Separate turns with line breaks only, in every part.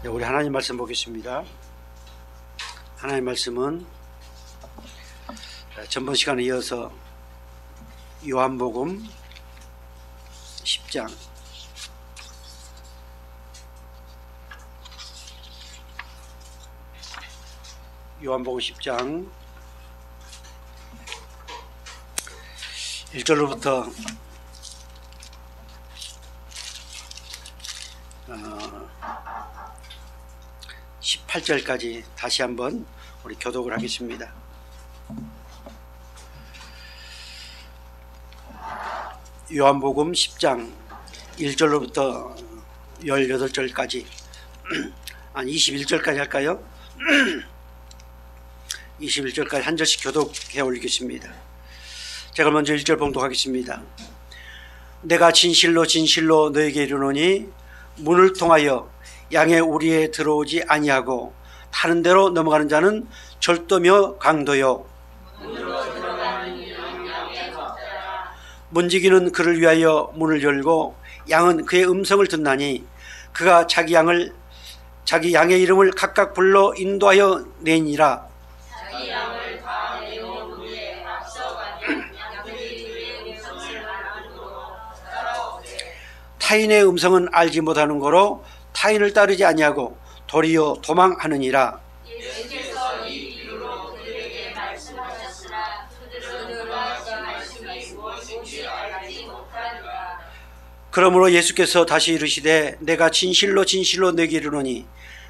네, 우리 하나님 말씀 보겠습니다. 하나님 말씀은 전번 시간에 이어서 요한복음 10장 요한복음 10장 1절로부터 18절까지 다시 한번 우리 교독을 하겠습니다. 요한복음 10장 1절로부터 18절까지 아니 21절까지 할까요? 21절까지 한 절씩 교독해 올리겠습니다. 제가 먼저 1절 봉독하겠습니다. 내가 진실로 진실로 너에게 이르노니 문을 통하여 양의 우리에 들어오지 아니하고 다른 데로 넘어가는 자는 절도며 강도요 문지기는 그를 위하여 문을 열고 양은 그의 음성을 듣나니 그가 자기 양의 이름을 각각 불러 인도하여 내니라. 자기 양을 다 내어 문에 앞서가니 양들이 그의 음성을 알므로 따라오되 타인의 음성은 알지 못하는 거로 타인을 따르지 아니하고 도리어 도망하느니라. 예수께서 이 이유로 그들에게 말씀하셨으나 그들은 그가 그 말씀이 무엇인지 알지 못하니라. 그러므로 예수께서 다시 이르시되 내가 진실로 진실로 너에게 이르노니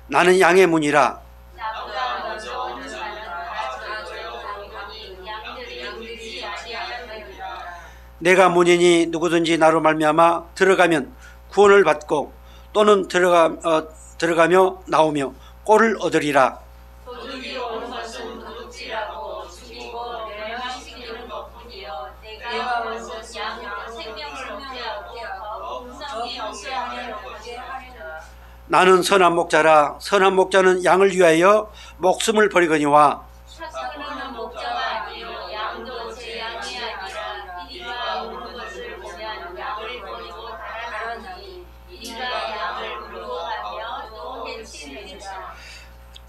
나는 양의 문이라. 나보다 먼저 오는 자는 다 저주하거니 양들이 아니하느니라. 내가 문이니 누구든지 나로 말미암아 들어가면 구원을 받고 또는 들어가며 나오며 꼴을 얻으리라. 도둑이 오는 것은 도둑질하고 죽이고 멸망시키는 것뿐이요 내가 먼저 양으로 생명을 얻게 하고 음성이 없게 하리라. 나는 선한 목자라. 선한 목자는 양을 위하여 목숨을 버리거니와 삭스는 목자가 아니요 양도 제 양이 아니라 이리가 오는 것을 보면 양을 버리고 달아나니 이리가 양을 불구하며 또 해치느니라.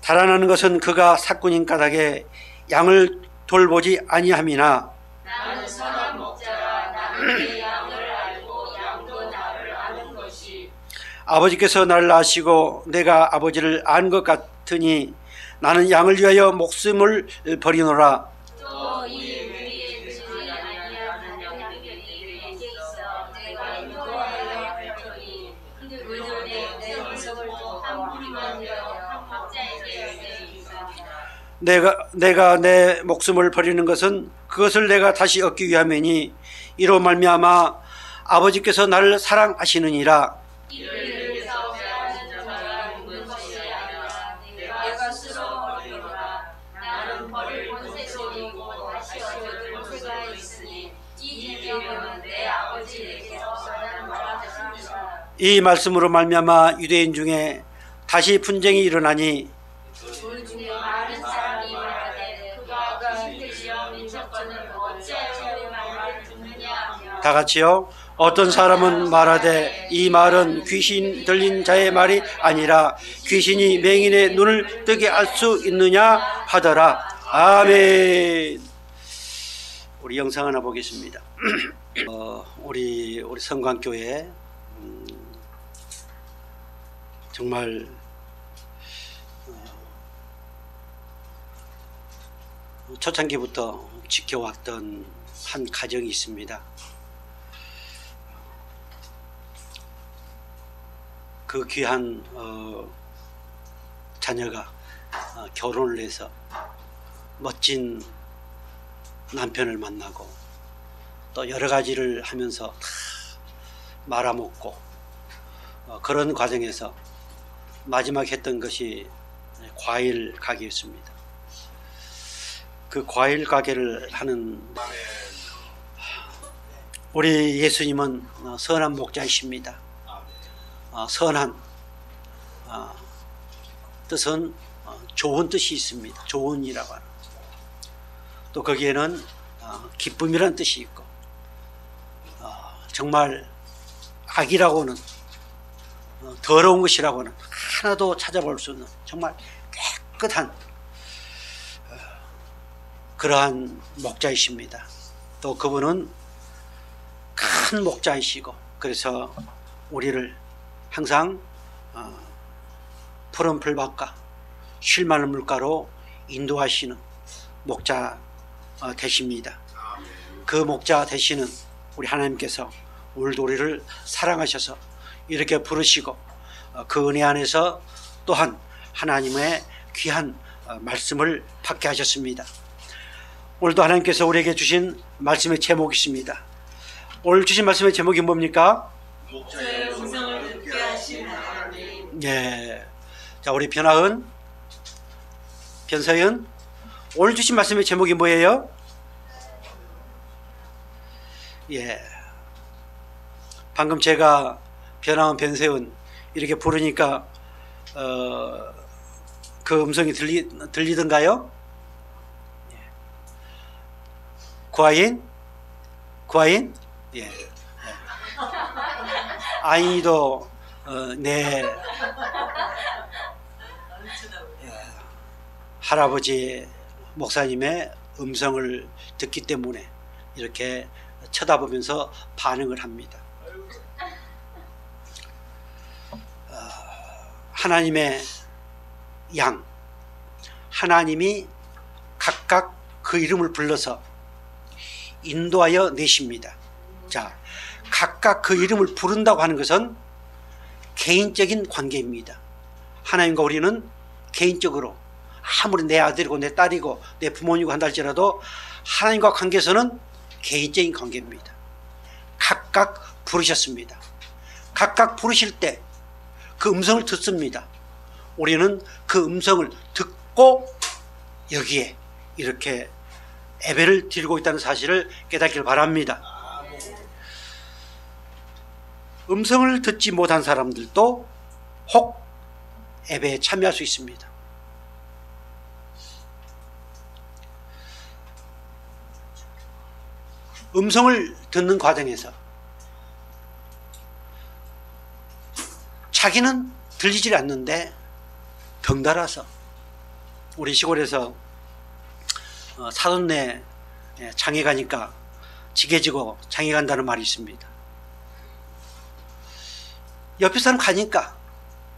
달아나는 것은 그가 사꾼인 까닭에 양을 돌보지 아니함이나 나는 선한 목자라. 나는 내 양을 알고 양도 나를 아는 것이 아버지께서 나를 아시고 내가 아버지를 안 것 같으니 나는 양을 위하여 목숨을 버리노라. 또 이 위에 그치지 아니하는 영들이 있어 내가 인도하여 할 터니 그들은 내 음성을 또 한 무리만 되어 한 각자에게 열매이리라. 내가 내 목숨을 버리는 것은 그것을 내가 다시 얻기 위함이니 이로 말미암아 아버지께서 나를 사랑하시느니라. 이를 싸우게 하는 자가 있는 것이 아니라 내가 스스로 버리노라. 나는 버릴 권세도 있고 다시 얻을 권세가 있으니 이 일명은 내 아버지에게서 나는 말하셨느니라. 이 말씀으로 말미암아 유대인 중에 다시 분쟁이 일어나니 둘 중에 많은 사람이 말하되 그가 주시여 민족권은 어찌하여 말을 듣느냐 하며 다 같이요. 어떤 사람은 말하되 이 말은 귀신 들린 자의 말이 아니라 귀신이 맹인의 눈을 뜨게 할 수 있느냐 하더라. 아멘. 우리 영상 하나 보겠습니다. 우리 성광교회 정말 초창기부터 지켜왔던 한 가정이 있습니다. 그 귀한 자녀가 결혼을 해서 멋진 남편을 만나고 또 여러 가지를 하면서 다 말아먹고 그런 과정에서 마지막 했던 것이 과일 가게였습니다. 그 과일 가게를 하는 우리 예수님은 선한 목자이십니다. 선한 뜻은 좋은 뜻이 있습니다. 좋은이라고 하는. 또 거기에는 기쁨이라는 뜻이 있고 정말 악이라고는 더러운 것이라고는 하나도 찾아볼 수 없는 정말 깨끗한 그러한 목자이십니다. 또 그분은 큰 목자이시고 그래서 우리를 항상 푸른 풀밭과 쉴 만한 물가로 인도하시는 목자 되십니다. 그 목자 되시는 우리 하나님께서 오늘도 우리를 사랑하셔서 이렇게 부르시고 그 은혜 안에서 또한 하나님의 귀한 말씀을 받게 하셨습니다. 오늘도 하나님께서 우리에게 주신 말씀의 제목이 있습니다. 오늘 주신 말씀의 제목이 뭡니까?
목자의 음성을 듣게 하신 하나님.
예. 자, 우리 변서연 오늘 주신 말씀의 제목이 뭐예요? 예. 방금 제가 변서연 이렇게 부르니까 그 음성이 들리던가요? 구아인? 예. 아이도 네. 할아버지 목사님의 음성을 듣기 때문에 이렇게 쳐다보면서 반응을 합니다. 하나님의 양, 하나님이 각각 그 이름을 불러서 인도하여 내십니다. 자, 각각 그 이름을 부른다고 하는 것은 개인적인 관계입니다. 하나님과 우리는 개인적으로 아무리 내 아들이고 내 딸이고 내 부모님이고 한다 할지라도 하나님과 관계에서는 개인적인 관계입니다. 각각 부르셨습니다. 각각 부르실 때 그 음성을 듣습니다. 우리는 그 음성을 듣고 여기에 이렇게 예배를 드리고 있다는 사실을 깨닫기를 바랍니다. 음성을 듣지 못한 사람들도 혹 예배에 참여할 수 있습니다. 음성을 듣는 과정에서 자기는 들리질 않는데 덩달아서 우리 시골에서 사돈네 장에 가니까 지게지고 장에 간다는 말이 있습니다. 옆에 사람 가니까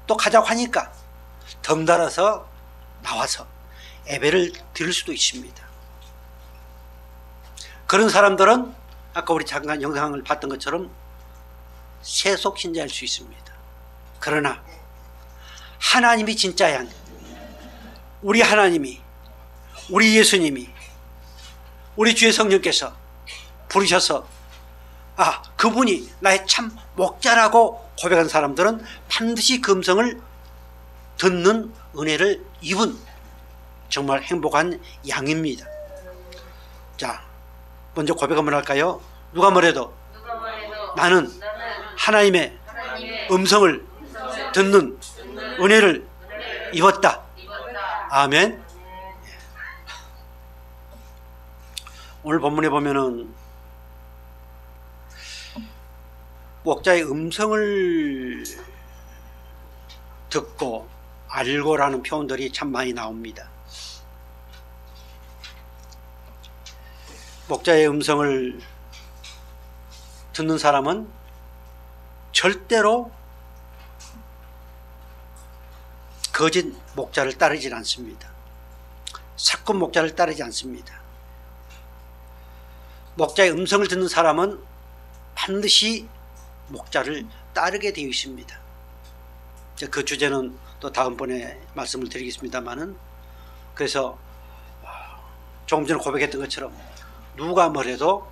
또 가자고 하니까 덩달아서 나와서 예배를 드릴 수도 있습니다. 그런 사람들은 아까 우리 잠깐 영상을 봤던 것처럼 세속 신자일 수 있습니다. 그러나 하나님이 진짜야, 우리 하나님이, 우리 예수님이, 우리 주의 성령께서 부르셔서 그분이 나의 참 목자라고 고백한 사람들은 반드시 그 음성을 듣는 은혜를 입은 정말 행복한 양입니다. 자, 먼저 고백 한번 할까요? 누가 뭐래도 나는 하나님의 음성을 듣는 은혜를 입었다. 아멘. 오늘 본문에 보면은 목자의 음성을 듣고 알고라는 표현들이 참 많이 나옵니다. 목자의 음성을 듣는 사람은 절대로 거짓 목자를 따르지 않습니다. 사건 목자를 따르지 않습니다. 목자의 음성을 듣는 사람은 반드시 목자를 따르게 되어 있습니다. 그 주제는 또 다음번에 말씀을 드리겠습니다만은, 그래서 조금 전에 고백했던 것처럼 누가 뭐래도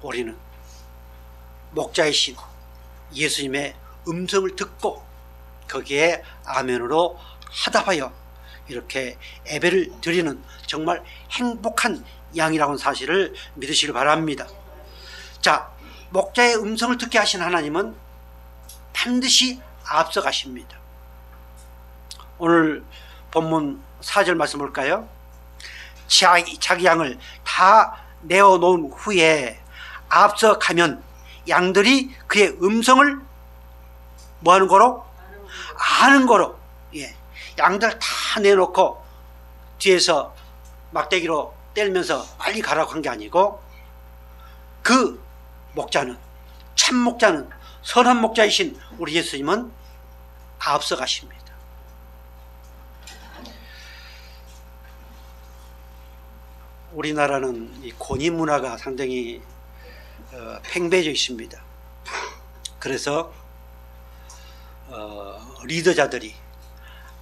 우리는 목자이신 예수님의 음성을 듣고 거기에 아멘으로 하답하여 이렇게 예배를 드리는 정말 행복한 양이라는 사실을 믿으시길 바랍니다. 자, 목자의 음성을 듣게 하신 하나님은 반드시 앞서 가십니다. 오늘 본문 4절 말씀 볼까요? 자기 양을 다 내어놓은 후에 앞서 가면 양들이 그의 음성을 뭐하는 거로? 아는 거로, 예, 양들 다 내놓고 뒤에서 막대기로 때리면서 빨리 가라고 한 게 아니고, 그 목자는, 참 목자는, 선한 목자이신 우리 예수님은 앞서 가십니다. 우리나라는 이 권위 문화가 상당히 팽배해져 있습니다. 그래서 리더자들이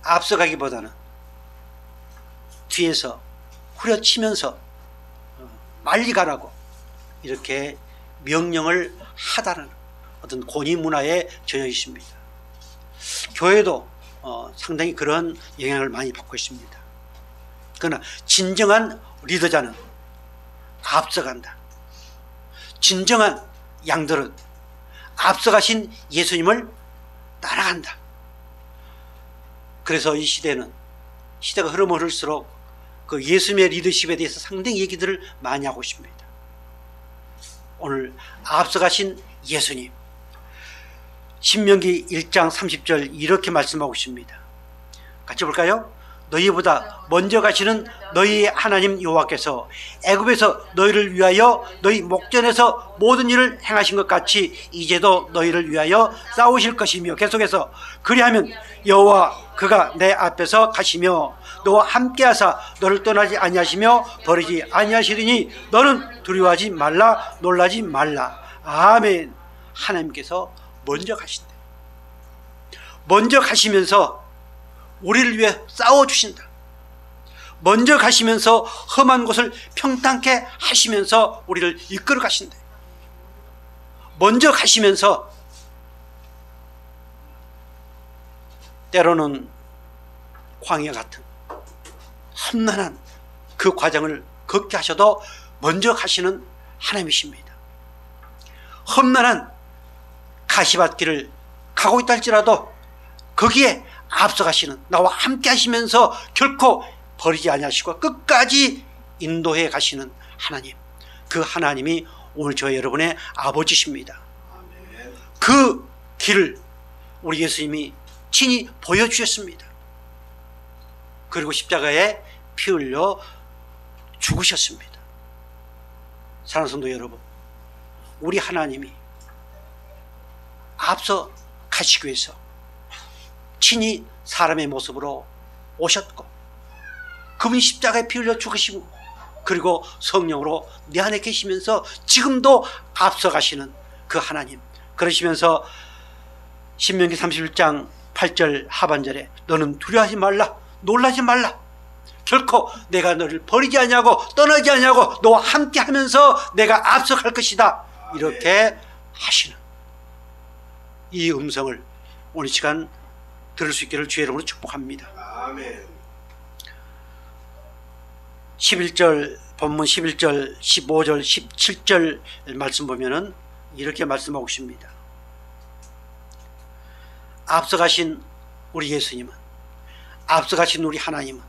앞서가기보다는 뒤에서 후려치면서 빨리 가라고 이렇게 명령을 하다는 어떤 권위 문화에 젖어 있습니다. 교회도 상당히 그런 영향을 많이 받고 있습니다. 그러나 진정한 리더자는 앞서간다. 진정한 양들은 앞서가신 예수님을 따라간다. 그래서 이 시대는, 시대가 흐르면 흐를수록 그 예수님의 리더십에 대해서 상당히 얘기들을 많이 하고 있습니다. 오늘 앞서가신 예수님, 신명기 1장 30절 이렇게 말씀하고 있습니다. 같이 볼까요? 너희보다 먼저 가시는 너희의 하나님 여호와께서 애굽에서 너희를 위하여 너희 목전에서 모든 일을 행하신 것 같이 이제도 너희를 위하여 싸우실 것이며, 계속해서 그리하면 여호와 그가 내 앞에서 가시며 너와 함께하사 너를 떠나지 아니하시며 버리지 아니하시리니 너는 두려워하지 말라, 놀라지 말라. 아멘. 하나님께서 먼저 가신다. 먼저 가시면서 우리를 위해 싸워주신다. 먼저 가시면서 험한 곳을 평탄케 하시면서 우리를 이끌어 가신다. 먼저 가시면서 때로는 광야 같은 험난한 그 과정을 걷게 하셔도 먼저 가시는 하나님이십니다. 험난한 가시밭길을 가고 있다 할지라도 거기에 앞서가시는, 나와 함께 하시면서 결코 버리지 아니하시고 끝까지 인도해 가시는 하나님, 그 하나님이 오늘 저희 여러분의 아버지십니다. 그 길을 우리 예수님이 친히 보여주셨습니다. 그리고 십자가에 피 흘려 죽으셨습니다. 사랑하는 성도 여러분, 우리 하나님이 앞서 가시기 위해서 친히 사람의 모습으로 오셨고, 그분이 십자가에 피 흘려 죽으시고, 그리고 성령으로 내 안에 계시면서 지금도 앞서 가시는 그 하나님, 그러시면서 신명기 31장 8절 하반절에 너는 두려워하지 말라, 놀라지 말라, 결코 내가 너를 버리지 아니하고 떠나지 아니하고 너와 함께 하면서 내가 앞서갈 것이다, 이렇게 하시는 이 음성을 오늘 시간 들을 수 있기를 주의 이름으로 축복합니다.
아멘.
11절 본문 11절 15절 17절 말씀 보면은 이렇게 말씀하고 있습니다. 앞서가신 우리 예수님은, 앞서가신 우리 하나님은,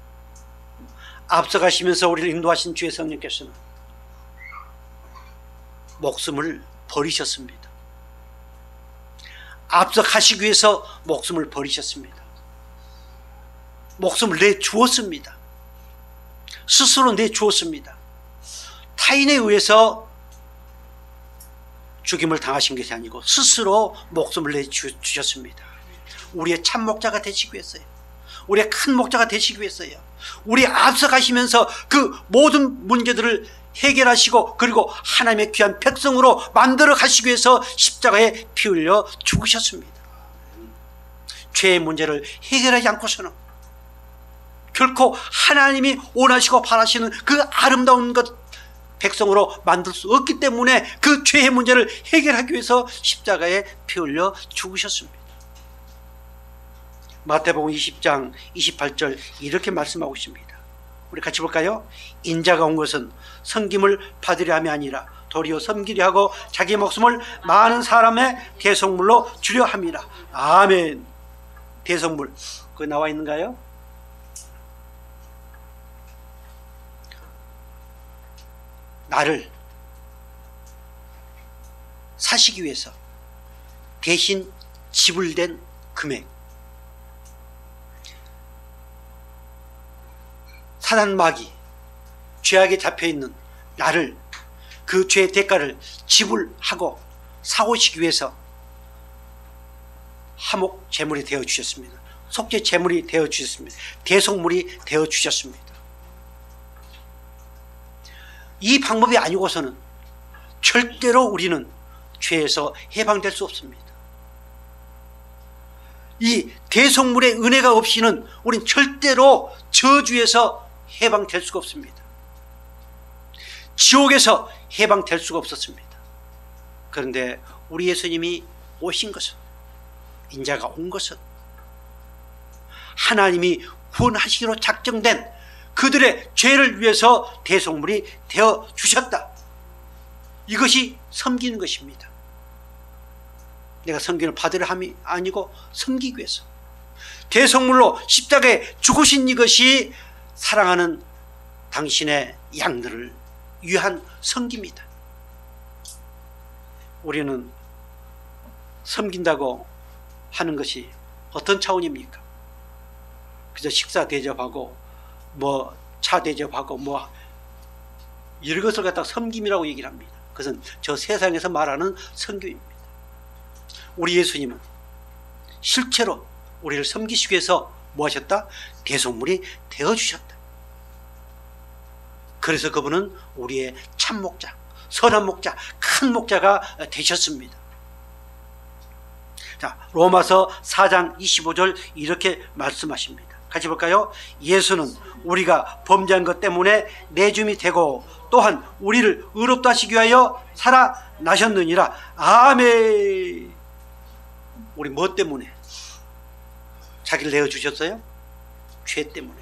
앞서가시면서 우리를 인도하신 주의 성령께서는 목숨을 버리셨습니다. 앞서 가시기 위해서 목숨을 버리셨습니다. 목숨을 내주었습니다. 스스로 내주었습니다. 타인에 의해서 죽임을 당하신 것이 아니고 스스로 목숨을 내주셨습니다. 우리의 참 목자가 되시기 위해서요. 우리의 큰 목자가 되시기 위해서요. 우리 앞서 가시면서 그 모든 문제들을 해결하시고 그리고 하나님의 귀한 백성으로 만들어 가시기 위해서 십자가에 피 흘려 죽으셨습니다. 죄의 문제를 해결하지 않고서는 결코 하나님이 원하시고 바라시는 그 아름다운 것 백성으로 만들 수 없기 때문에 그 죄의 문제를 해결하기 위해서 십자가에 피 흘려 죽으셨습니다. 마태복음 20장 28절 이렇게 말씀하고 있습니다. 우리 같이 볼까요? 인자가 온 것은 섬김을 받으려 함이 아니라 도리어 섬기려 하고 자기 목숨을 많은 사람의 대속물로 주려 함이라. 아멘. 대속물 그거 나와 있는가요? 나를 사시기 위해서 대신 지불된 금액, 사단 마귀 죄악에 잡혀있는 나를 그 죄의 대가를 지불하고 사오시기 위해서 화목 제물이 되어 주셨습니다. 속죄 제물이 되어 주셨습니다. 대속물이 되어 주셨습니다. 이 방법이 아니고서는 절대로 우리는 죄에서 해방될 수 없습니다. 이 대속물의 은혜가 없이는 우리는 절대로 저주에서 해방될 수가 없습니다. 지옥에서 해방될 수가 없었습니다. 그런데 우리 예수님이 오신 것은, 인자가 온 것은 하나님이 구원하시기로 작정된 그들의 죄를 위해서 대속물이 되어 주셨다. 이것이 섬기는 것입니다. 내가 섬기는 받으려 함이 아니고 섬기기 위해서 대속물로 십자가에 죽으신 이것이 사랑하는 당신의 양들을 위한 섬깁니다. 우리는 섬긴다고 하는 것이 어떤 차원입니까? 그저 식사 대접하고 차 대접하고 이런 것을 갖다가 섬김이라고 얘기를 합니다. 그것은 저 세상에서 말하는 섬김입니다. 우리 예수님은 실제로 우리를 섬기시기 위해서 뭐 하셨다? 대속물이 되어주셨다. 그래서 그분은 우리의 참 목자, 선한 목자, 큰 목자가 되셨습니다. 자, 로마서 4장 25절 이렇게 말씀하십니다. 같이 볼까요? 예수는 우리가 범죄한 것 때문에 내줌이 되고 또한 우리를 의롭다 하시기 위하여 살아나셨느니라. 아멘. 우리 뭐 때문에 자기를 내어주셨어요? 죄 때문에.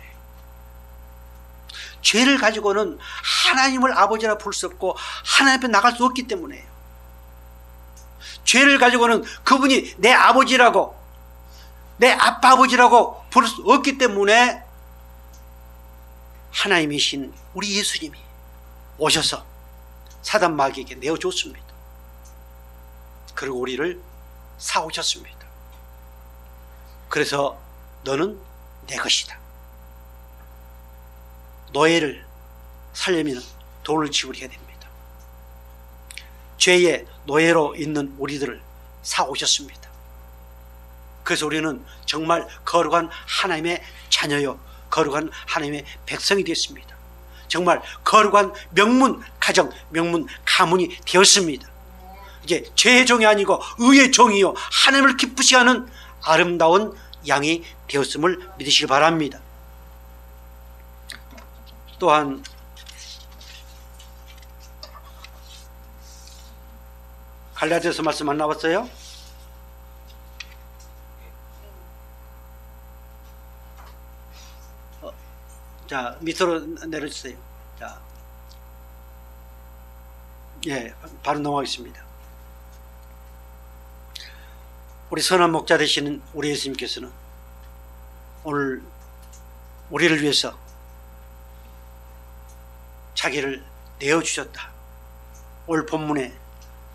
죄를 가지고는 하나님을 아버지라 부를 수 없고 하나님 앞에 나갈 수 없기 때문에요. 죄를 가지고는 그분이 내 아버지라고, 내 아빠 아버지라고 부를 수 없기 때문에 하나님이신 우리 예수님이 오셔서 사단 마귀에게 내어줬습니다. 그리고 우리를 사오셨습니다. 그래서 너는 내 것이다. 노예를 살려면 돈을 지불해야 됩니다. 죄의 노예로 있는 우리들을 사오셨습니다. 그래서 우리는 정말 거룩한 하나님의 자녀요, 거룩한 하나님의 백성이 되었습니다. 정말 거룩한 명문 가정, 명문 가문이 되었습니다. 이제 죄의 종이 아니고 의의 종이요, 하나님을 기쁘시게 하는 아름다운 양이 되었음을 믿으시기 바랍니다. 또한 갈라디아서 말씀 안 나왔어요? 자, 밑으로 내려주세요. 자, 예, 바로 넘어가겠습니다. 우리 선한 목자 되시는 우리 예수님께서는 오늘 우리를 위해서 자기를 내어주셨다. 오늘 본문에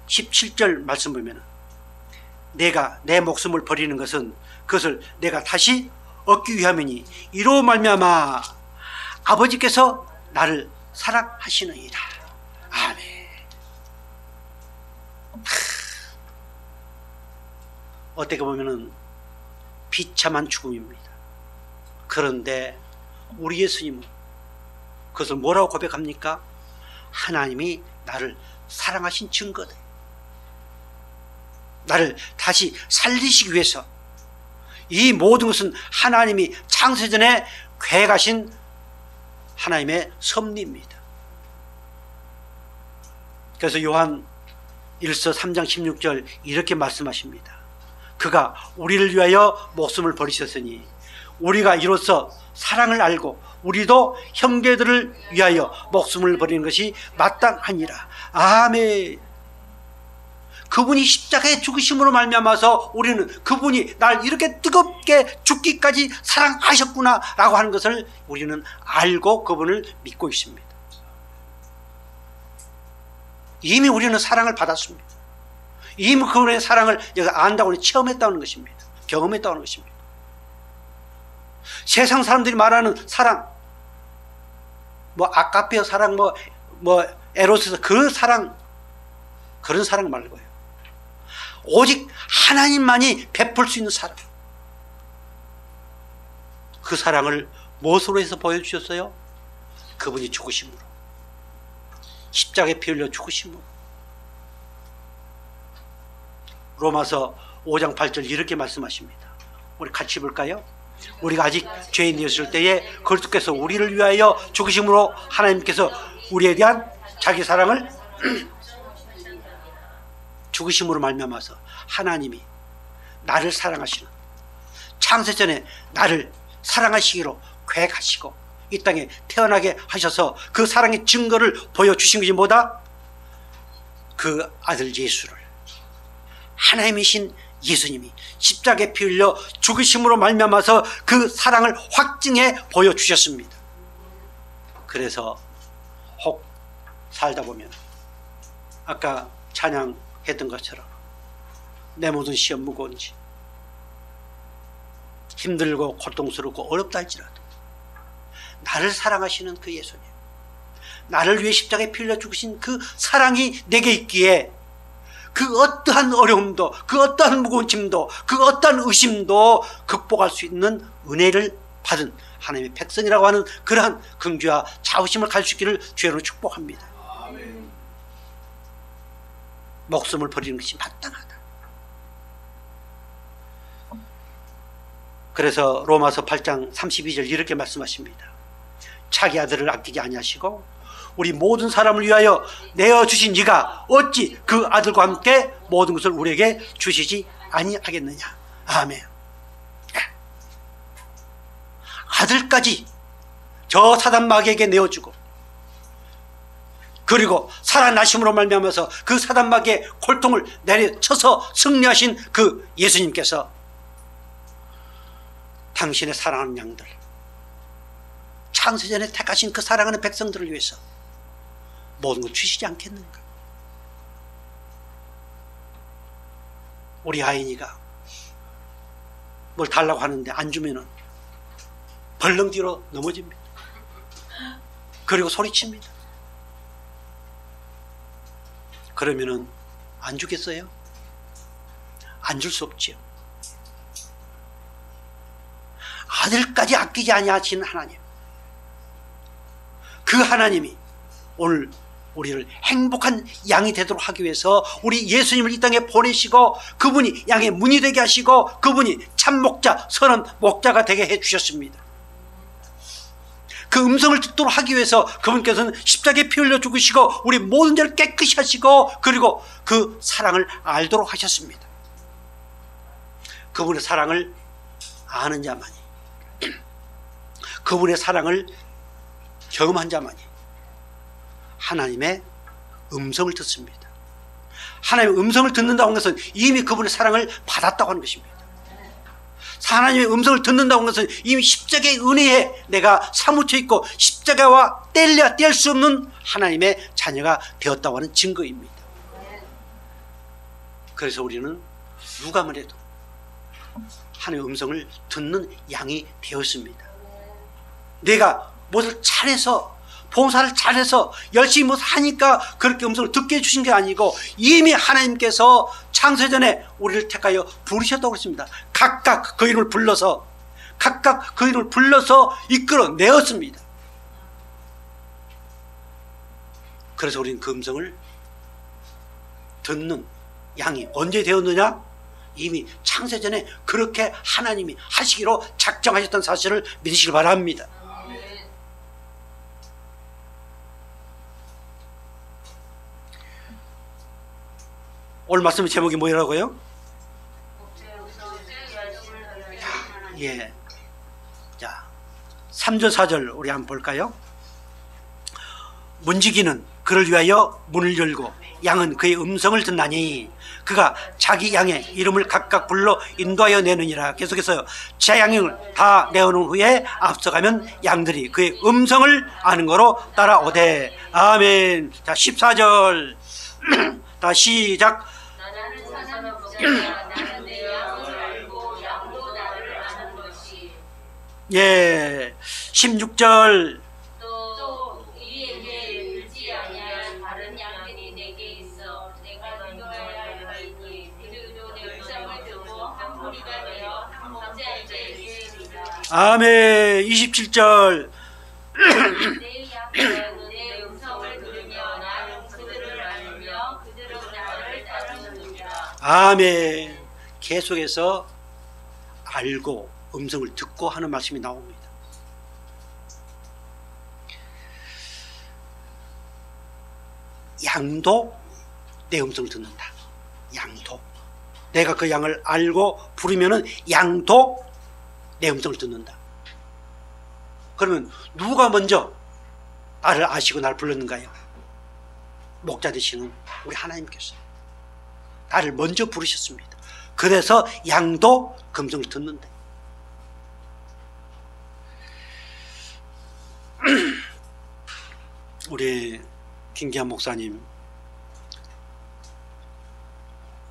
17절 말씀 보면 내가 내 목숨을 버리는 것은 그것을 내가 다시 얻기 위함이니 이로 말미암아 아버지께서 나를 사랑하시느니라. 아멘. 어떻게 보면은 비참한 죽음입니다. 그런데 우리 예수님은 그것을 뭐라고 고백합니까? 하나님이 나를 사랑하신 증거다. 나를 다시 살리시기 위해서 이 모든 것은 하나님이 창세전에 계획하신 하나님의 섭리입니다. 그래서 요한 1서 3장 16절 이렇게 말씀하십니다. 그가 우리를 위하여 목숨을 버리셨으니 우리가 이로써 사랑을 알고 우리도 형제들을 위하여 목숨을 버리는 것이 마땅하니라. 아멘. 그분이 십자가에 죽으심으로 말미암아서 우리는 그분이 날 이렇게 뜨겁게 죽기까지 사랑하셨구나 라고 하는 것을 우리는 알고 그분을 믿고 있습니다. 이미 우리는 사랑을 받았습니다. 이미 그분의 사랑을 안다고 체험했다는 것입니다. 경험했다는 것입니다. 세상 사람들이 말하는 사랑, 뭐 아가페 사랑, 뭐 에로스, 그런 사랑 말고요. 오직 하나님만이 베풀 수 있는 사랑. 그 사랑을 무엇으로 해서 보여주셨어요? 그분이 죽으심으로, 십자가에 피 흘려 죽으심으로. 로마서 5장 8절 이렇게 말씀하십니다. 우리 같이 볼까요? 우리가 아직 죄인이었을 때에 그리스도께서 우리를 위하여 죽으심으로 하나님께서 우리에 대한 자기 사랑을 죽으심으로 말미암아서 하나님이 나를 사랑하시는, 창세전에 나를 사랑하시기로 계획하시고 이 땅에 태어나게 하셔서 그 사랑의 증거를 보여주신 것이 뭐다? 그 아들 예수를, 하나님이신 예수님이 십자가에 피 흘려 죽으심으로 말미암아서 그 사랑을 확증해 보여주셨습니다. 그래서 혹 살다 보면 아까 찬양했던 것처럼 내 모든 시험 무거운지 힘들고 고통스럽고 어렵다 할지라도 나를 사랑하시는 그 예수님, 나를 위해 십자가에 피 흘려 죽으신 그 사랑이 내게 있기에 그 어떠한 어려움도, 그 어떠한 무거운 짐도, 그 어떠한 의심도 극복할 수 있는 은혜를 받은 하나님의 백성이라고 하는 그러한 긍지와 자부심을 가질 수 있기를 주여로 축복합니다. 아멘. 목숨을 버리는 것이 마땅하다. 그래서 로마서 8장 32절 이렇게 말씀하십니다. 자기 아들을 아끼지 아니하시고 우리 모든 사람을 위하여 내어주신 이가 어찌 그 아들과 함께 모든 것을 우리에게 주시지 아니하겠느냐. 아멘. 아들까지 저 사단 마귀에게 내어주고 그리고 살아나심으로 말미암아서 그 사단 마귀의 골통을 내려쳐서 승리하신 그 예수님께서 당신의 사랑하는 양들, 창세전에 택하신 그 사랑하는 백성들을 위해서 모든 걸 주시지 않겠는가. 우리 아이니가 뭘 달라고 하는데 안 주면은 벌렁 뒤로 넘어집니다. 그리고 소리칩니다. 그러면은 안 주겠어요? 안 줄 수 없지요. 아들까지 아끼지 아니하시는 하나님, 그 하나님이 오늘 우리를 행복한 양이 되도록 하기 위해서 우리 예수님을 이 땅에 보내시고 그분이 양의 문이 되게 하시고 그분이 참 목자, 선한 목자가 되게 해주셨습니다. 그 음성을 듣도록 하기 위해서 그분께서는 십자가에 피 흘려 죽으시고 우리 모든 죄를 깨끗이 하시고 그리고 그 사랑을 알도록 하셨습니다. 그분의 사랑을 아는 자만이, 그분의 사랑을 경험한 자만이 하나님의 음성을 듣습니다. 하나님의 음성을 듣는다고 하는 것은 이미 그분의 사랑을 받았다고 하는 것입니다. 하나님의 음성을 듣는다고 하는 것은 이미 십자가의 은혜에 내가 사무쳐 있고 십자가와 뗄 수 없는 하나님의 자녀가 되었다고 하는 증거입니다. 그래서 우리는 누가 뭐래도 하나님의 음성을 듣는 양이 되었습니다. 내가 무엇을 잘해서 봉사를 잘해서 열심히 뭐 하니까 그렇게 음성을 듣게 해주신 게 아니고 이미 하나님께서 창세전에 우리를 택하여 부르셨다고 했습니다. 각각 그 이름을 불러서 이끌어내었습니다. 그래서 우리는 그 음성을 듣는 양이 언제 되었느냐? 이미 창세전에 그렇게 하나님이 하시기로 작정하셨던 사실을 믿으시기 바랍니다. 오늘 말씀의 제목이 뭐라고요? 예. 자, 3절 4절 우리 한번 볼까요? 문지기는 그를 위하여 문을 열고 양은 그의 음성을 듣나니 그가 자기 양의 이름을 각각 불러 인도하여 내느니라. 계속해서 제 양을 다 내어놓은 후에 앞서가면 양들이 그의 음성을 아는 거로 따라오되. 아멘. 자, 14절 다 시작. 예, 16절 아멘. 27절.
내 양은 내 음성을 들으며 나는 그들을 알며 그들은 나를 따르느니라.
아멘. 계속해서 알고 음성을 듣고 하는 말씀이 나옵니다. 양도 내 음성을 듣는다. 양도. 내가 그 양을 알고 부르면은 양도 내 음성을 듣는다. 그러면 누가 먼저 나를 아시고 나를 불렀는가요? 목자 되시는 우리 하나님께서 나를 먼저 부르셨습니다. 그래서 양도 그 음성을 듣는다. 우리 김기한 목사님,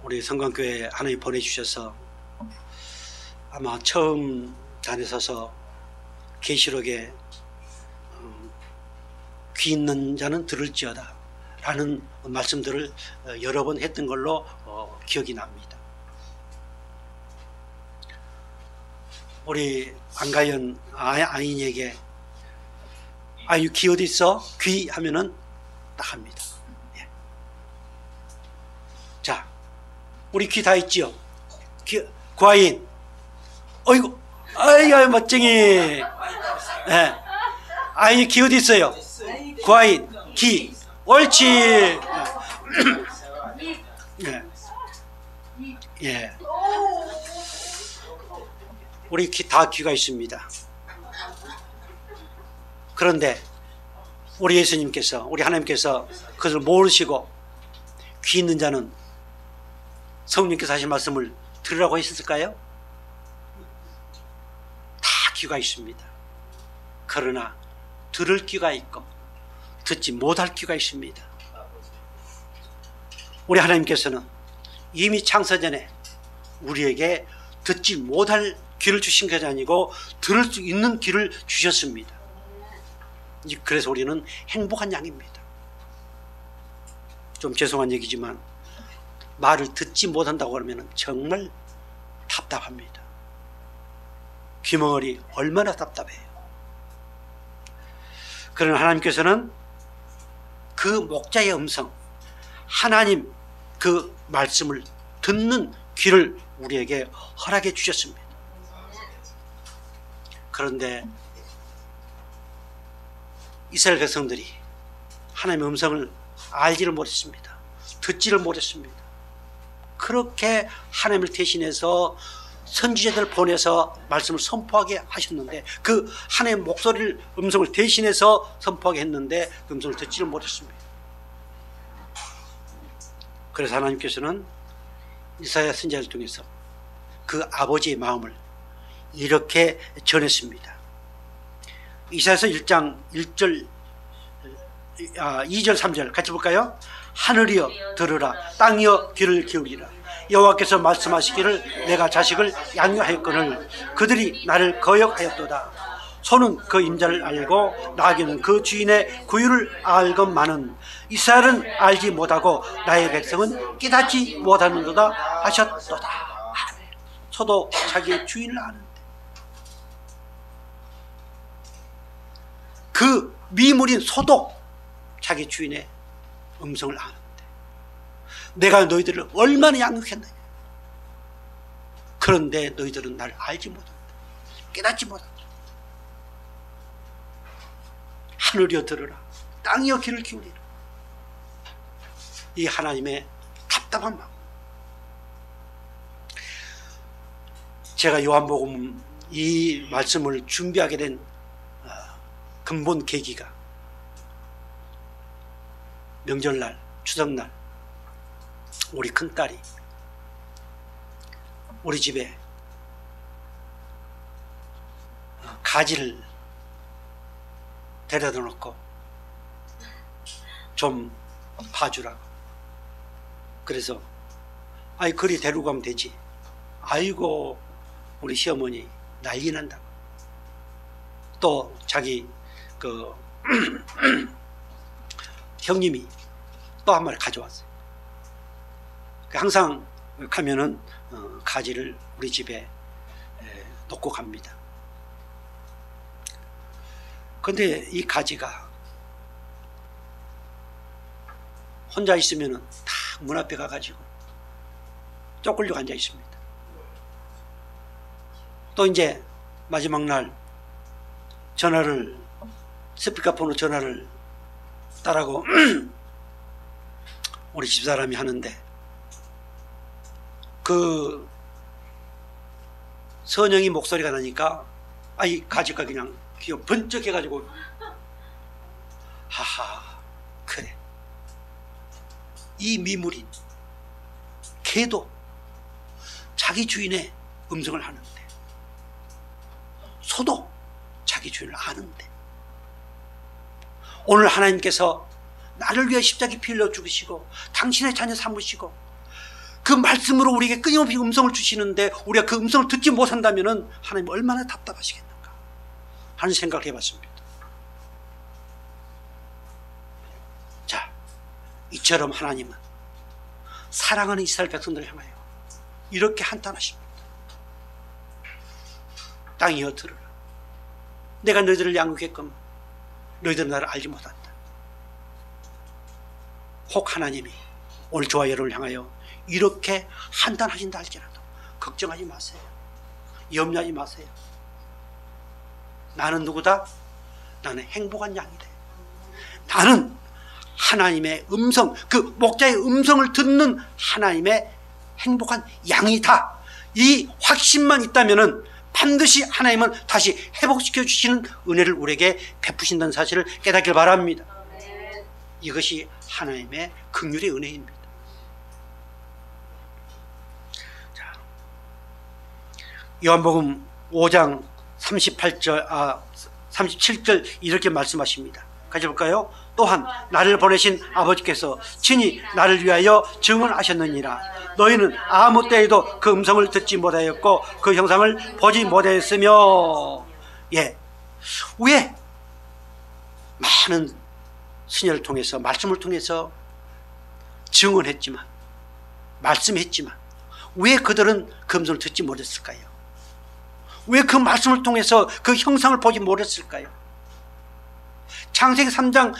우리 성광교회 하나님 보내주셔서 아마 처음 다니셔서 계시록에 귀 있는 자는 들을지어다 라는 말씀들을 여러 번 했던 걸로 기억이 납니다. 우리 안가연 아인에게 아유 귀 어디 있어? 귀 하면은 딱 합니다. 예. 자, 우리 귀 다 있지요? 구아인, 어이구, 아이고 멋쟁이. 예. 아인이 귀 어디 있어요? 구아인, 귀, 옳지. 예. 예. 우리 다 귀가 있습니다. 그런데 우리 예수님께서, 우리 하나님께서 그것을 모르시고 귀 있는 자는 성령님께서 하신 말씀을 들으라고 했을까요? 다 귀가 있습니다. 그러나 들을 귀가 있고 듣지 못할 귀가 있습니다. 우리 하나님께서는 이미 창세전에 우리에게 듣지 못할 귀를 주신 것이 아니고 들을 수 있는 귀를 주셨습니다. 그래서 우리는 행복한 양입니다. 좀 죄송한 얘기지만 말을 듣지 못한다고 하면 정말 답답합니다. 귀멍어리 얼마나 답답해요. 그러나 하나님께서는 그 목자의 음성, 하나님 그 말씀을 듣는 귀를 우리에게 허락해 주셨습니다. 그런데 이스라엘 백성들이 하나님의 음성을 알지를 못했습니다. 듣지를 못했습니다. 그렇게 하나님을 대신해서 선지자들을 보내서 말씀을 선포하게 하셨는데 그 하나님의 목소리를 음성을 대신해서 선포하게 했는데 그 음성을 듣지를 못했습니다. 그래서 하나님께서는 이사야 선지자를 통해서 그 아버지의 마음을 이렇게 전했습니다. 이사야서 1장 1절 2절 3절 같이 볼까요? 하늘이여 들으라, 땅이여 귀를 기울이라. 여호와께서 말씀하시기를 내가 자식을 양육하였거늘 그들이 나를 거역하였도다. 소는 그 임자를 알고 나귀는 그 주인의 구유를 알건만은 이스라엘은 알지 못하고 나의 백성은 깨닫지 못하는도다 하셨도다. 소도 자기의 주인을 아는데 그 미물인 소도 자기 주인의 음성을 아는데 내가 너희들을 얼마나 양육했느냐. 그런데 너희들은 나를 알지 못한다. 깨닫지 못한다. 하늘이여 들으라, 땅이여 귀를 기울이라. 이 하나님의 답답한 마음. 제가 요한복음 이 말씀을 준비하게 된 근본 계기가 명절날, 추석날 우리 큰딸이 우리 집에 가지를 데려다 놓고 좀 봐주라고. 그래서 아이 그리 데리고 가면 되지. 아이고 우리 시어머니 난리 난다고. 또 자기 그 형님이 또 한 마리 가져왔어요. 항상 가면은 가지를 우리 집에 놓고 갑니다. 근데 이 가지가 혼자 있으면은 다 문 앞에 가가지고 쪼끌려 앉아 있습니다. 또 이제 마지막 날 전화를, 스피커폰으로 전화를 따라고 우리 집사람이 하는데, 그 선영이 목소리가 나니까 이 가지가 그냥 귀가 번쩍 해가지고, 하하, 그래, 이 미물인 개도 자기 주인의 음성을 하는데, 소도 자기 주인을 아는데, 오늘 하나님께서 나를 위해 십자가에 피 흘려 죽으시고 당신의 자녀 삼으시고 그 말씀으로 우리에게 끊임없이 음성을 주시는데, 우리가 그 음성을 듣지 못한다면 하나님 얼마나 답답하시겠는가 하는 생각을 해봤습니다. 자, 이처럼 하나님은 사랑하는 이스라엘 백성들을 향하여 이렇게 한탄하십니다. 땅이여 들으라. 내가 너희들을 양육했건만 너희들은 나를 알지 못한다. 혹 하나님이 오늘 저와 여러분을 향하여 이렇게 한탄하신다 할지라도 걱정하지 마세요. 염려하지 마세요. 나는 누구다? 나는 행복한 양이래. 나는 하나님의 음성, 그 목자의 음성을 듣는 하나님의 행복한 양이다. 이 확신만 있다면은 반드시 하나님은 다시 회복시켜 주시는 은혜를 우리에게 베푸신다는 사실을 깨닫길 바랍니다. 이것이 하나님의 긍휼의 은혜입니다. 자, 요한복음 5장 37절 이렇게 말씀하십니다. 같이 볼까요? 또한 나를 보내신 아버지께서 친히 나를 위하여 증언하셨느니라. 너희는 아무 때에도 그 음성을 듣지 못하였고 그 형상을 보지 못하였으며. 예, 왜 많은 스녀를 통해서, 말씀을 통해서 증언했지만, 말씀했지만 왜 그들은 그 음성을 듣지 못했을까요? 왜 그 말씀을 통해서 그 형상을 보지 못했을까요? 창세기 3장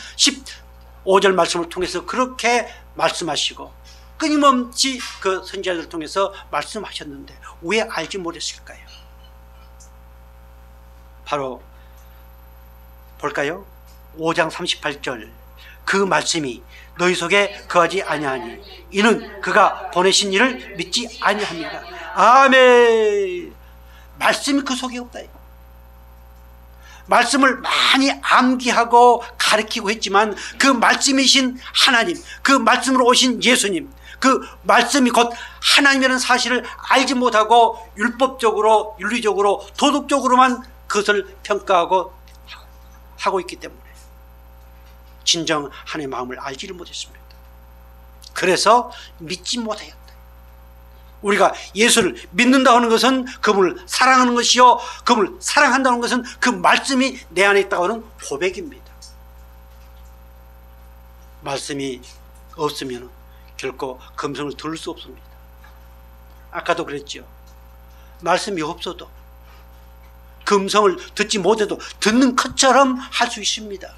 15절 말씀을 통해서 그렇게 말씀하시고 끊임없이 그 선지자들을 통해서 말씀하셨는데 왜 알지 못했을까요? 바로 볼까요? 5장 38절, 그 말씀이 너희 속에 거하지 아니하니 이는 그가 보내신 이를 믿지 아니합니다. 아멘. 말씀이 그 속에 없다. 말씀을 많이 암기하고 가르치고 했지만 그 말씀이신 하나님, 그 말씀으로 오신 예수님, 그 말씀이 곧 하나님이라는 사실을 알지 못하고 율법적으로, 윤리적으로, 도덕적으로만 그것을 평가하고 하고 있기 때문에 진정 하나님의 마음을 알지를 못했습니다. 그래서 믿지 못하였다. 우리가 예수를 믿는다 하는 것은 그분을 사랑하는 것이요, 그분을 사랑한다는 것은 그 말씀이 내 안에 있다고 하는 고백입니다. 말씀이 없으면 결코 그 음성을 들을 수 없습니다. 아까도 그랬죠. 말씀이 없어도 그 음성을 듣지 못해도 듣는 것처럼 할 수 있습니다.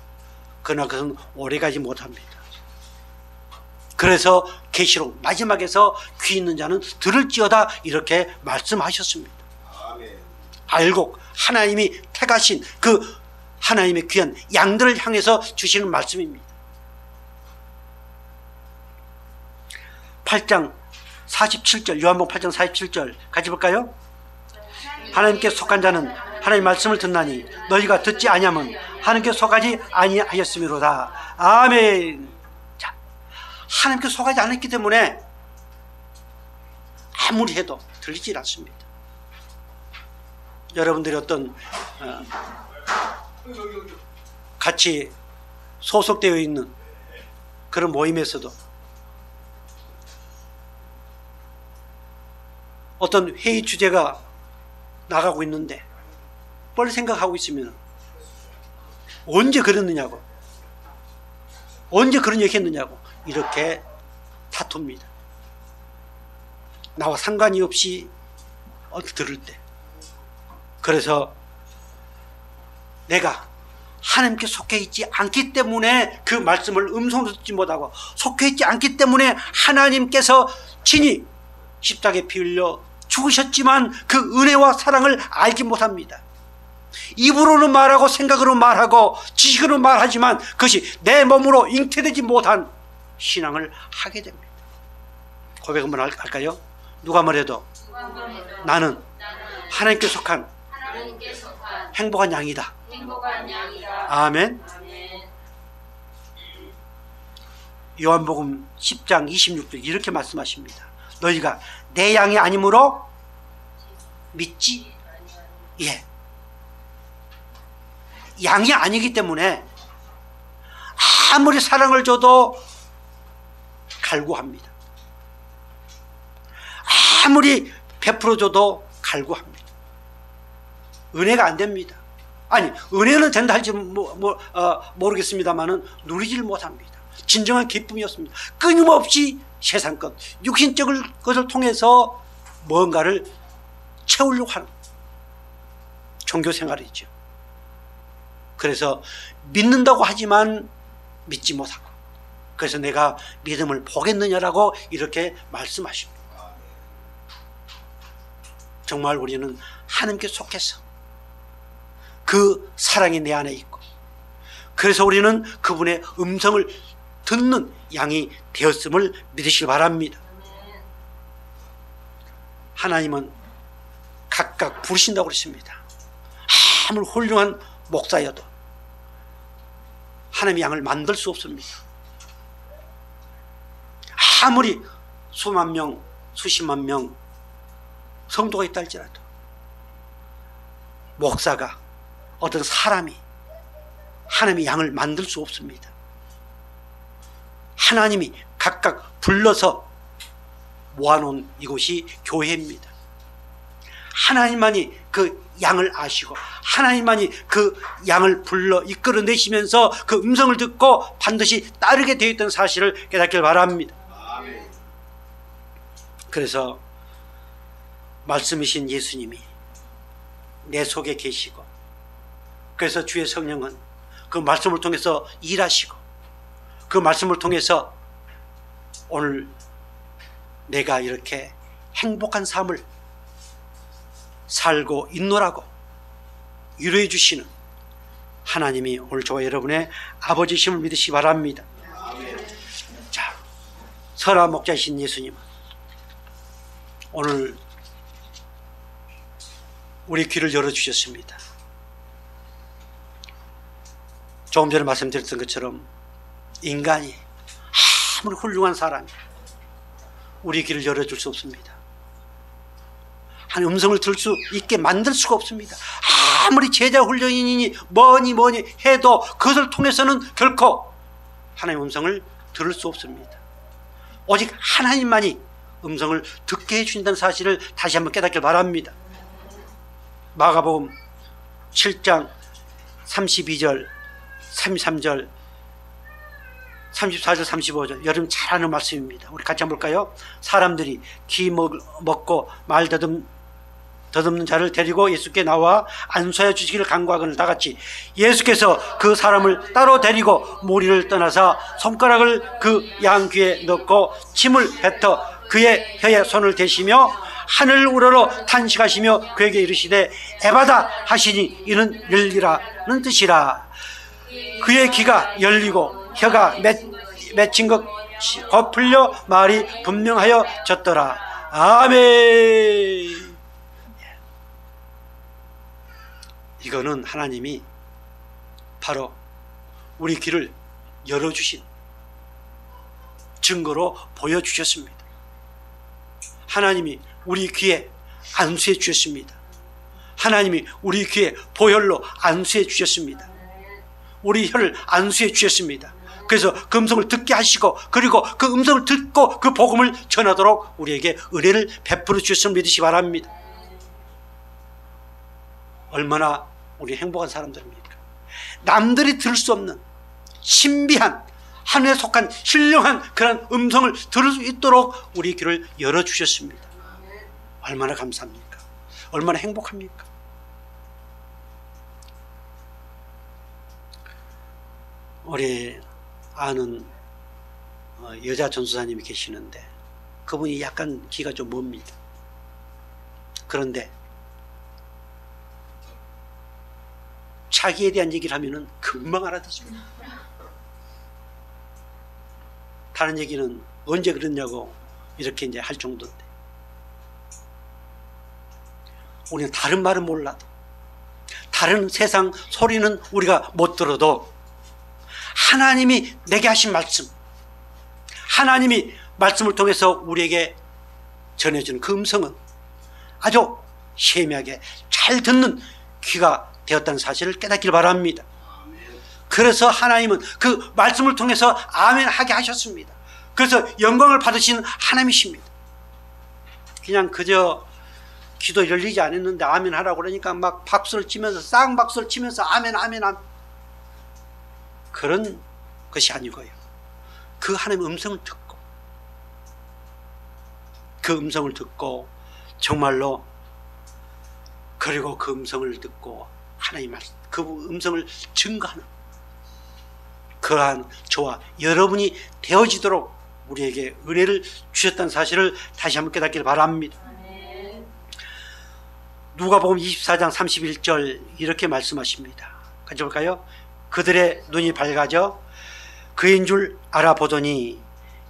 그러나 그것은 오래가지 못합니다. 그래서 계시록 마지막에서 귀 있는 자는 들을지어다 이렇게 말씀하셨습니다.
아멘.
알곡, 하나님이 택하신 그 하나님의 귀한 양들을 향해서 주시는 말씀입니다. 8장 47절, 요한복음 8장 47절 같이 볼까요? 하나님께 속한 자는 하나님의 말씀을 듣나니 너희가 듣지 아니하면 하나님께 속하지 아니하였음이로다. 아멘. 자, 하나님께 속하지 않았기 때문에 아무리 해도 들리지 않습니다. 여러분들이 어떤 같이 소속되어 있는 그런 모임에서도 어떤 회의 주제가 나가고 있는데 뭘 생각하고 있으면 언제 그랬느냐고, 언제 그런 얘기 했느냐고 이렇게 다툽니다. 나와 상관이 없이 들을 때. 그래서 내가 하나님께 속해 있지 않기 때문에 그 말씀을 음성으로 듣지 못하고, 속해 있지 않기 때문에 하나님께서 친히 십자가에 피 흘려 죽으셨지만 그 은혜와 사랑을 알지 못합니다. 입으로는 말하고 생각으로 말하고 지식으로 말하지만 그것이 내 몸으로 잉태되지 못한 신앙을 하게 됩니다. 고백 한번 할까요? 누가 뭐래도 나는 하나님께 속한 행복한 양이다. 아멘. 요한복음 10장 26절 이렇게 말씀하십니다. 너희가 내 양이 아니므로 믿지? 예. 양이 아니기 때문에 아무리 사랑을 줘도 갈구합니다. 아무리 베풀어줘도 갈구합니다. 은혜가 안 됩니다. 아니, 은혜는 된다 할지 모르겠습니다만은 누리질 못합니다. 진정한 기쁨이었습니다. 끊임없이 세상 것, 육신적인 것을 통해서 뭔가를 채우려고 하는 종교 생활이죠. 그래서 믿는다고 하지만 믿지 못하고, 그래서 내가 믿음을 보겠느냐라고 이렇게 말씀하십니다. 정말 우리는 하나님께 속해서 그 사랑이 내 안에 있고, 그래서 우리는 그분의 음성을 듣는 양이 되었음을 믿으시기 바랍니다. 하나님은 각각 부르신다고 그랬습니다. 아무리 훌륭한 목사여도 하나님의 양을 만들 수 없습니다. 아무리 수만 명, 수십만 명 성도가 있다 할지라도 목사가, 어떤 사람이 하나님의 양을 만들 수 없습니다. 하나님이 각각 불러서 모아놓은 이곳이 교회입니다. 하나님만이 그 양을 아시고 하나님만이 그 양을 불러 이끌어내시면서 그 음성을 듣고 반드시 따르게 되어 있던 사실을 깨닫길 바랍니다. 그래서 말씀이신 예수님이 내 속에 계시고, 그래서 주의 성령은 그 말씀을 통해서 일하시고, 그 말씀을 통해서 오늘 내가 이렇게 행복한 삶을 살고 있노라고 위로해 주시는 하나님이 오늘 저와 여러분의 아버지심을 믿으시기 바랍니다. 자, 설아 목자이신 예수님은 오늘 우리 귀를 열어주셨습니다. 조금 전에 말씀드렸던 것처럼 인간이 아무리 훌륭한 사람이 우리 귀를 열어줄 수 없습니다. 한 음성을 들을 수 있게 만들 수가 없습니다. 아무리 제자 훈련이니 뭐니 해도 그것을 통해서는 결코 하나님의 음성을 들을 수 없습니다. 오직 하나님만이 음성을 듣게 해주신다는 사실을 다시 한번 깨닫길 바랍니다. 마가복음 7장 32절 33절 34절 35절 여러분 잘 아는 말씀입니다. 우리 같이 한번 볼까요? 사람들이 기 먹고 말 더듬는 자를 데리고 예수께 나와 안수하여 주시기를 간구하거늘 다같이 예수께서 그 사람을 따로 데리고 무리를 떠나사 손가락을 그 양 귀에 넣고 침을 뱉어 그의 혀에 손을 대시며 하늘을 우러러 탄식하시며 그에게 이르시되 에바다 하시니 이는 열리라는 뜻이라. 그의 귀가 열리고 혀가 맺힌 것 곧 풀려 말이 분명하여졌더라. 아멘. 이거는 하나님이 바로 우리 귀를 열어주신 증거로 보여주셨습니다. 하나님이 우리 귀에 안수해 주셨습니다. 하나님이 우리 귀에 보혈로 안수해 주셨습니다. 우리 혀를 안수해 주셨습니다. 그래서 그 음성을 듣게 하시고, 그리고 그 음성을 듣고 그 복음을 전하도록 우리에게 은혜를 베풀어 주셨음을 믿으시기 바랍니다. 얼마나 우리 행복한 사람들입니까? 남들이 들을 수 없는 신비한 하늘에 속한 신령한 그런 음성을 들을 수 있도록 우리 귀를 열어주셨습니다. 얼마나 감사합니까? 얼마나 행복합니까? 우리 아는 여자 전도사님이 계시는데 그분이 약간 귀가 좀 멉니다. 그런데 자기에 대한 얘기를 하면은 금방 알아듣습니다. 다른 얘기는 언제 그랬냐고 이렇게 이제 할 정도인데, 우리는 다른 말은 몰라도, 다른 세상 소리는 우리가 못 들어도 하나님이 내게 하신 말씀, 하나님이 말씀을 통해서 우리에게 전해주는 그 음성은 아주 세미하게 잘 듣는 귀가 되었다는 사실을 깨닫길 바랍니다. 그래서 하나님은 그 말씀을 통해서 아멘 하게 하셨습니다. 그래서 영광을 받으신 하나님이십니다. 그냥 그저 기도 열리지 않았는데 아멘 하라고 그러니까 막 박수를 치면서, 쌍박수를 치면서 아멘 아멘 아멘, 그런 것이 아니고요. 그 하나님의 음성을 듣고, 그 음성을 듣고 정말로, 그리고 그 음성을 듣고 하나님 말씀, 그 음성을 증거하는 그러한 저와 여러분이 되어지도록 우리에게 은혜를 주셨다는 사실을 다시 한번 깨닫기를 바랍니다. 누가복음 24장 31절 이렇게 말씀하십니다. 같이 볼까요? 그들의 눈이 밝아져 그인 줄 알아보더니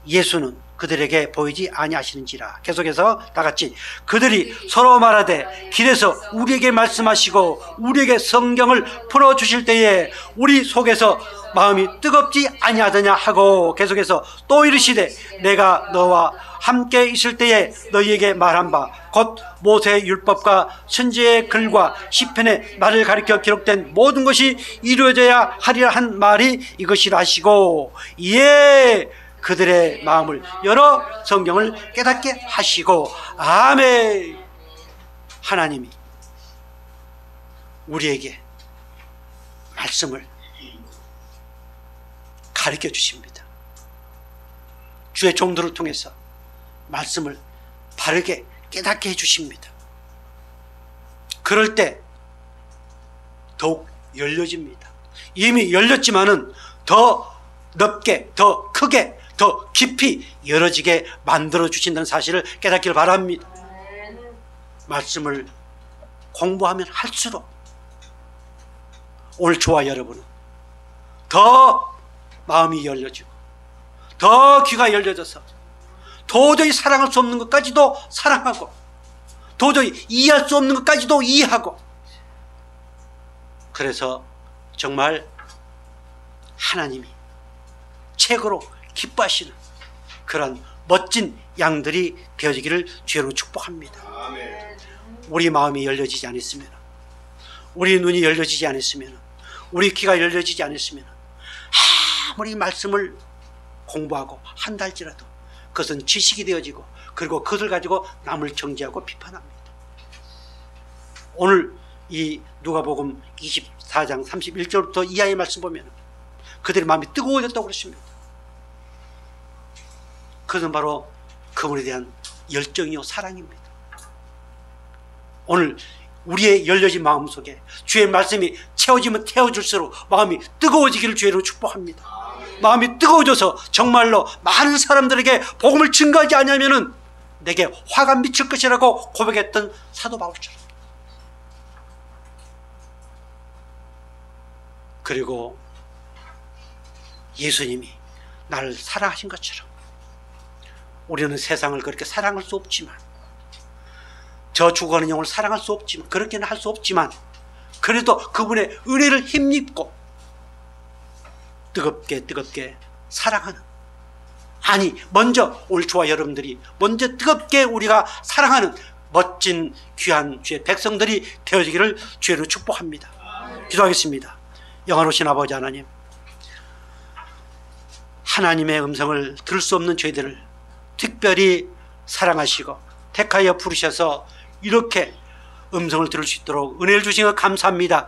예수는 그들에게 보이지 아니하시는지라. 계속해서 다 같이, 그들이 서로 말하되 길에서 우리에게 말씀하시고 우리에게 성경을 풀어주실 때에 우리 속에서 마음이 뜨겁지 아니하더냐 하고, 계속해서 또 이르시되 내가 너와 함께 있을 때에 너희에게 말한 바 곧 모세의 율법과 선지의 글과 시편의 나를 가리켜 기록된 모든 것이 이루어져야 하리라 한 말이 이것이라 하시고, 이에 그들의 마음을 열어 성경을 깨닫게 하시고. 아멘. 하나님이 우리에게 말씀을 가르쳐 주십니다. 주의 종들을 통해서 말씀을 바르게 깨닫게 해주십니다. 그럴 때 더욱 열려집니다. 이미 열렸지만은 더 넓게, 더 크게, 더 깊이 열어지게 만들어 주신다는 사실을 깨닫기를 바랍니다. 말씀을 공부하면 할수록 오늘 저와 여러분은 더 마음이 열려지고, 더 귀가 열려져서 도저히 사랑할 수 없는 것까지도 사랑하고, 도저히 이해할 수 없는 것까지도 이해하고, 그래서 정말 하나님이 최고로 기뻐하시는 그런 멋진 양들이 되어지기를 주로 축복합니다. 우리 마음이 열려지지 않았으면, 우리 눈이 열려지지 않았으면, 우리 귀가 열려지지 않았으면 아무리 말씀을 공부하고 한다 할지라도 그것은 지식이 되어지고, 그리고 그것을 가지고 남을 정죄하고 비판합니다. 오늘 이 누가복음 24장 31절부터 이하의 말씀 보면 그들의 마음이 뜨거워졌다고 그랬습니다. 그것은 바로 그분에 대한 열정이요 사랑입니다. 오늘 우리의 열려진 마음 속에 주의 말씀이 채워지면 채워질수록 마음이 뜨거워지기를 주의로 축복합니다. 마음이 뜨거워져서 정말로 많은 사람들에게 복음을 증거하지 않으면은 내게 화가 미칠 것이라고 고백했던 사도 바울처럼, 그리고 예수님이 나를 사랑하신 것처럼 우리는 세상을 그렇게 사랑할 수 없지만, 저 죽어가는 영혼을 사랑할 수 없지만, 그렇게는 할 수 없지만, 그래도 그분의 은혜를 힘입고 뜨겁게 사랑하는, 아니 먼저 오늘 저와 여러분들이 먼저 뜨겁게 우리가 사랑하는 멋진 귀한 주의 백성들이 되어지기를 주의로 축복합니다. 기도하겠습니다. 영원하신 아버지 하나님, 하나님의 음성을 들을 수 없는 저희들을 특별히 사랑하시고 택하여 부르셔서 이렇게 음성을 들을 수 있도록 은혜를 주신 것 감사합니다.